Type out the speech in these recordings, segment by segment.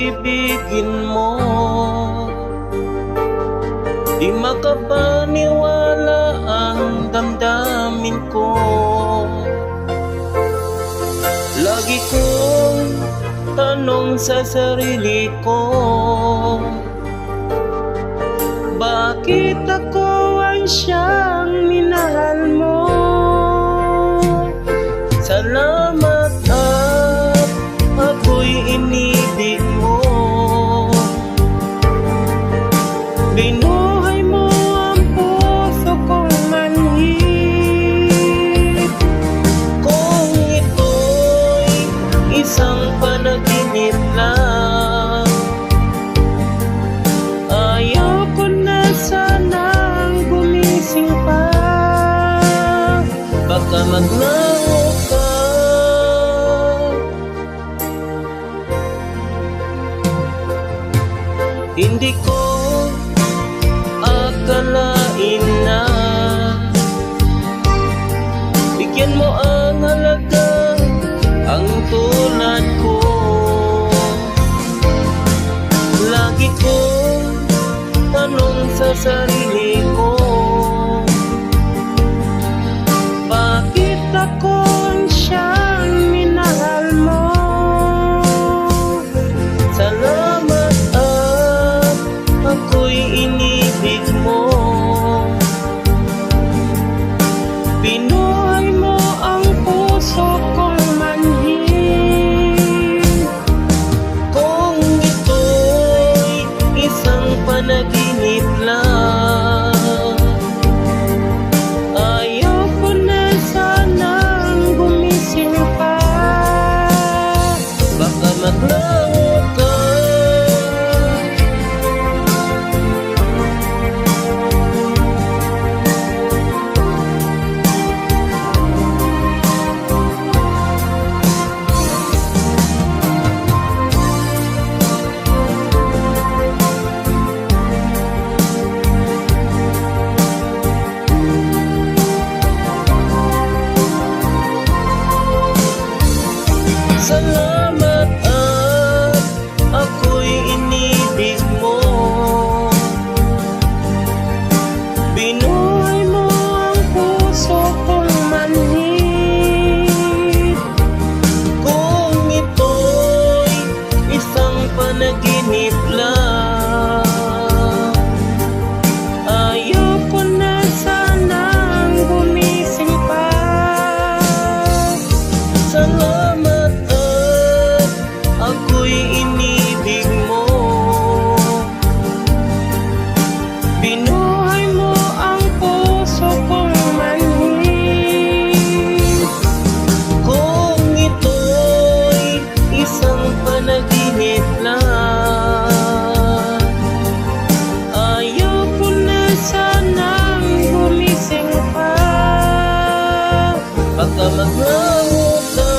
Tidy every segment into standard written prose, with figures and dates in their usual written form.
ibigin mo. Di makapaniwala ang damdamin ko. Lagi kong tanong sa sarili ko, bakit ako ang siyang minahal mo? Salamat at ako'y inibig mo. Binuhay mo ang puso kong manhid. Kung ito'y isang panaginip lang, ayaw ko na sanang gumising pa. Baka maglaho ka. Hindi ko akalain na bigyan mo ang halaga ang tulad ko. Lagi kong tanong sa sarili ko, bakit ako ang siyang minahal mo? Salamat at ako'y inibig mo. Binuhay mo ang puso kong manhid. Kung ito'y isang panaginip lang, ayaw ko na sanang gumising pa. Baka maglaho ka. Salamat at ako'y inibig mo. Binuhay mo ang puso kong manhid. Kung ito'y isang panaginip lang, ayaw ko na sanang gumising pa. Salamat at ako'y inibig mo. Binuhay mo ang puso kong manhid. Kung ito'y isang panaginip lang, ayaw ko na sanang gumising pa. Baka maglaho ka.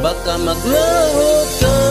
Baka maglaho ka.